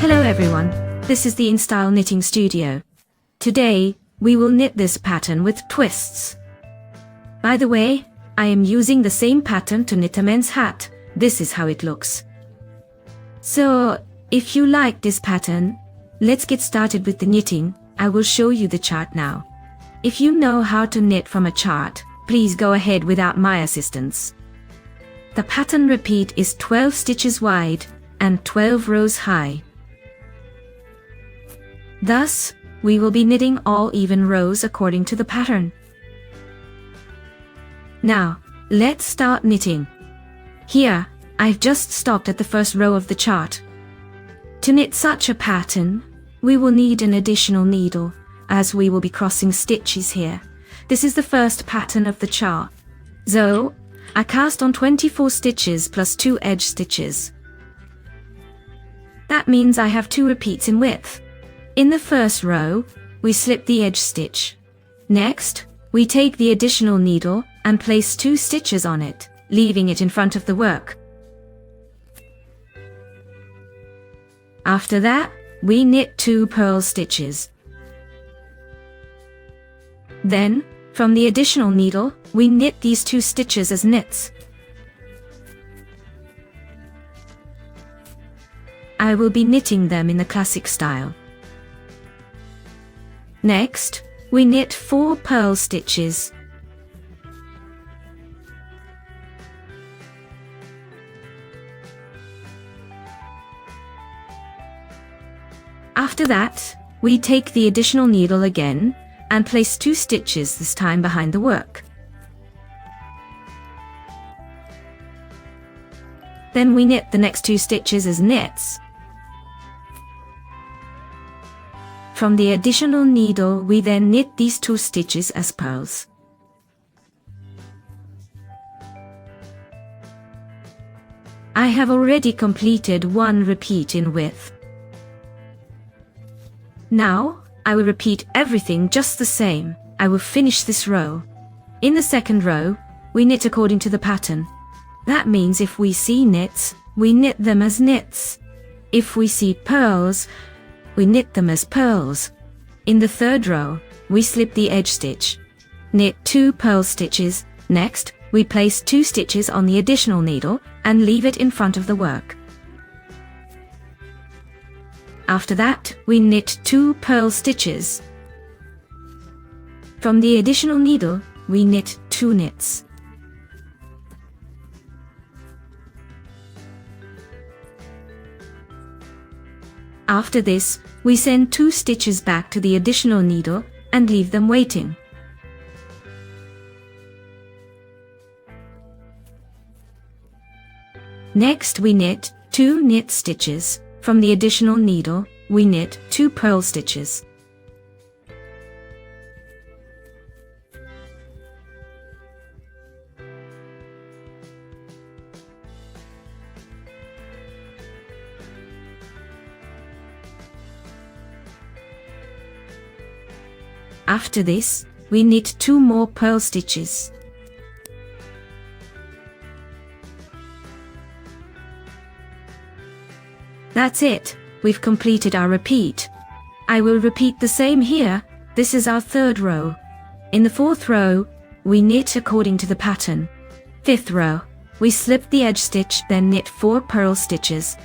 Hello everyone, this is the InStyle Knitting Studio. Today, we will knit this pattern with twists. By the way, I am using the same pattern to knit a men's hat. This is how it looks. So, if you like this pattern, let's get started with the knitting. I will show you the chart now. If you know how to knit from a chart, please go ahead without my assistance. The pattern repeat is 12 stitches wide and 12 rows high. Thus, we will be knitting all even rows according to the pattern. Now, let's start knitting. Here, I've just stopped at the first row of the chart. To knit such a pattern, we will need an additional needle, as we will be crossing stitches here. This is the first pattern of the chart. So, I cast on 24 stitches plus 2 edge stitches. That means I have 2 repeats in width. In the first row, we slip the edge stitch. Next, we take the additional needle and place 2 stitches on it, leaving it in front of the work. After that, we knit 2 purl stitches. Then, from the additional needle, we knit these 2 stitches as knits. I will be knitting them in the classic style. Next, we knit 4 purl stitches. After that, we take the additional needle again and place 2 stitches this time behind the work. Then we knit the next 2 stitches as knits. From the additional needle, we then knit these 2 stitches as purls. I have already completed 1 repeat in width. Now, I will repeat everything just the same. I will finish this row. In the second row, we knit according to the pattern. That means if we see knits, we knit them as knits. If we see purls, we knit them as purls. In the third row, we slip the edge stitch. Knit 2 purl stitches. Next, we place 2 stitches on the additional needle and leave it in front of the work. After that, we knit 2 purl stitches. From the additional needle, we knit 2 knits. After this, we send 2 stitches back to the additional needle and leave them waiting. Next, we knit 2 knit stitches. From the additional needle, we knit 2 purl stitches. After this, we knit 2 more purl stitches. That's it, we've completed our repeat. I will repeat the same here. This is our third row. In the fourth row, we knit according to the pattern. Fifth row, we slip the edge stitch, then knit 4 purl stitches.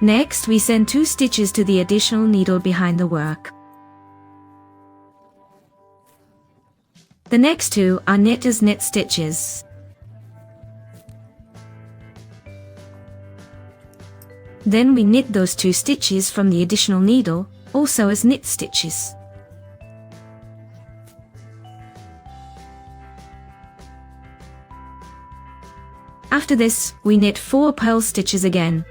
Next, we send 2 stitches to the additional needle behind the work. The next 2 are knit as knit stitches. Then we knit those 2 stitches from the additional needle, also as knit stitches. After this, we knit 4 purl stitches again.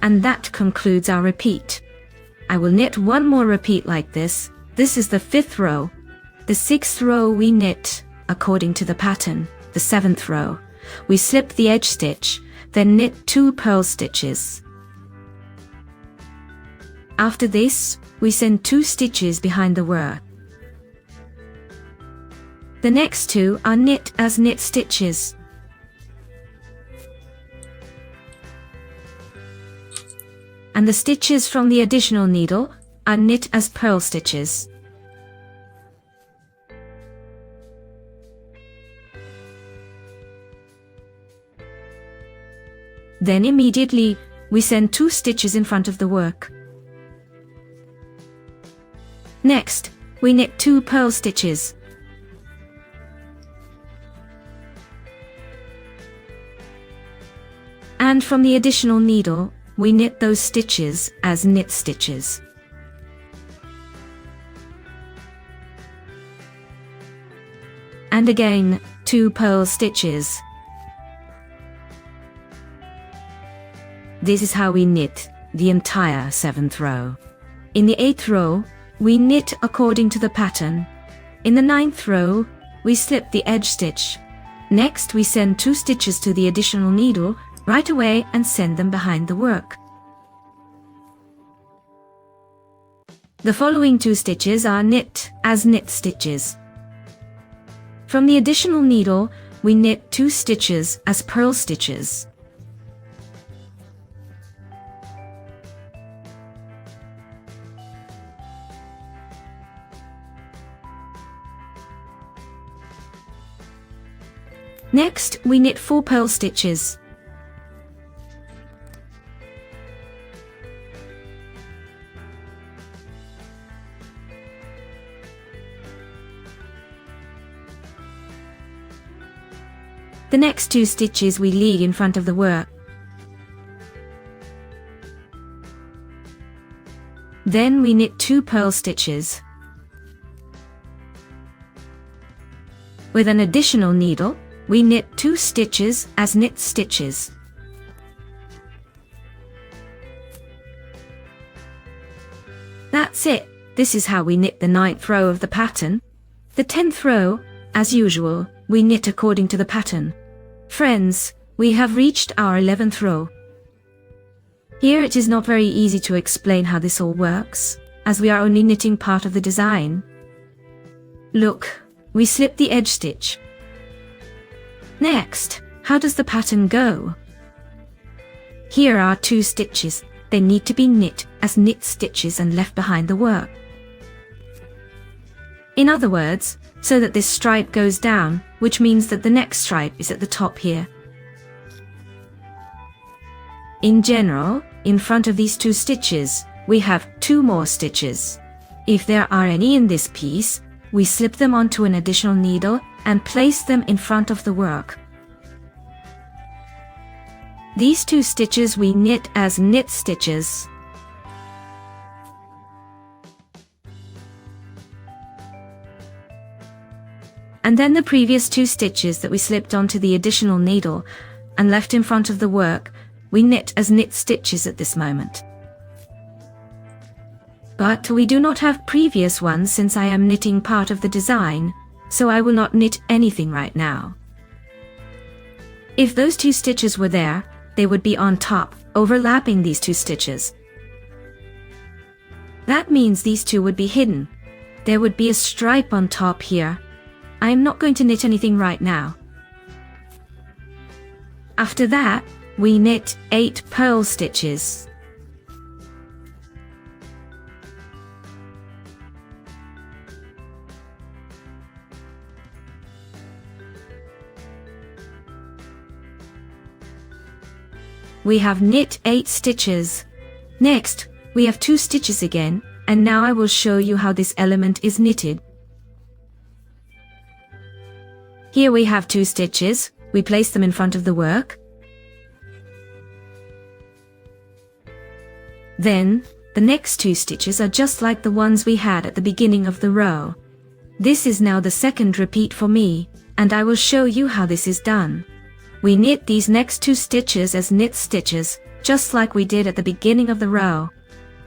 And that concludes our repeat. I will knit 1 more repeat like this. This is the 5th row. The 6th row we knit according to the pattern. The 7th row, we slip the edge stitch, then knit 2 purl stitches. After this, we send 2 stitches behind the work. The next 2 are knit as knit stitches. And the stitches from the additional needle are knit as purl stitches. Then immediately, we send 2 stitches in front of the work. Next, we knit 2 purl stitches. And from the additional needle, we knit those stitches as knit stitches. And again, 2 purl stitches. This is how we knit the entire 7th row. In the 8th row, we knit according to the pattern. In the 9th row, we slip the edge stitch. Next, we send 2 stitches to the additional needle right away and send them behind the work. The following 2 stitches are knit as knit stitches. From the additional needle, we knit 2 stitches as purl stitches. Next, we knit 4 purl stitches. The next 2 stitches we lead in front of the work. Then we knit 2 purl stitches. With an additional needle, we knit 2 stitches as knit stitches. That's it. This is how we knit the 9th row of the pattern. The 10th row, as usual, we knit according to the pattern. Friends, we have reached our 11th row. Here it is not very easy to explain how this all works, as we are only knitting part of the design. Look, we slip the edge stitch. Next, how does the pattern go? Here are 2 stitches. They need to be knit as knit stitches and left behind the work. In other words, so that this stripe goes down, which means that the next stripe is at the top here. In general, in front of these 2 stitches, we have 2 more stitches. If there are any in this piece, we slip them onto an additional needle and place them in front of the work. These 2 stitches we knit as knit stitches. And then the previous 2 stitches that we slipped onto the additional needle and left in front of the work, we knit as knit stitches at this moment. But we do not have previous ones since I am knitting part of the design, so I will not knit anything right now. If those 2 stitches were there, they would be on top, overlapping these 2 stitches. That means these 2 would be hidden. There would be a stripe on top here. I am not going to knit anything right now. After that, we knit 8 purl stitches. We have knit 8 stitches. Next, we have 2 stitches again, and now I will show you how this element is knitted. Here we have 2 stitches, we place them in front of the work. Then, the next 2 stitches are just like the ones we had at the beginning of the row. This is now the second repeat for me, and I will show you how this is done. We knit these next 2 stitches as knit stitches, just like we did at the beginning of the row.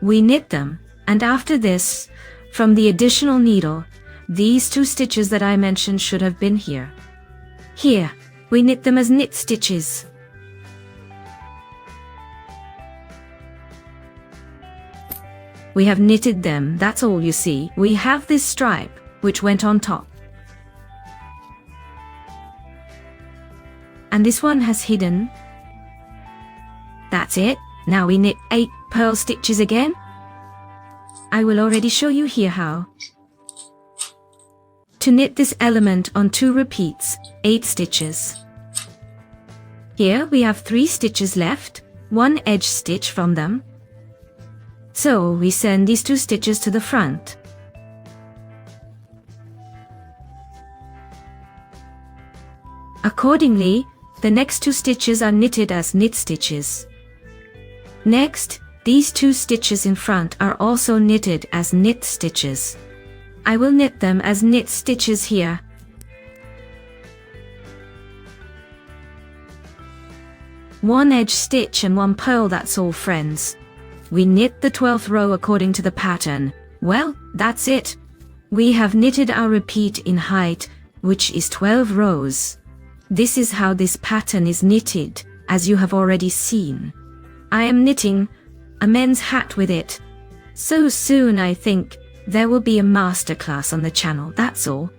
We knit them, and after this, from the additional needle, these 2 stitches that I mentioned should have been here. Here, we knit them as knit stitches. We have knitted them, that's all you see. We have this stripe, which went on top. And this one has hidden. That's it. Now we knit 8 purl stitches again. I will already show you here how. To knit this element on 2 repeats, 8 stitches. Here we have 3 stitches left, 1 edge stitch from them. So we send these 2 stitches to the front. Accordingly, the next 2 stitches are knitted as knit stitches. Next, these 2 stitches in front are also knitted as knit stitches. I will knit them as knit stitches here. One edge stitch and 1 purl, that's all friends. We knit the 12th row according to the pattern. Well, that's it. We have knitted our repeat in height, which is 12 rows. This is how this pattern is knitted, as you have already seen. I am knitting a men's hat with it. So soon I think there will be a masterclass on the channel, that's all.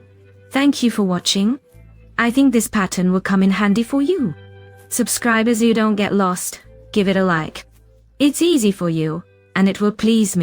Thank you for watching. I think this pattern will come in handy for you. Subscribe as you don't get lost. Give it a like. It's easy for you, and it will please me.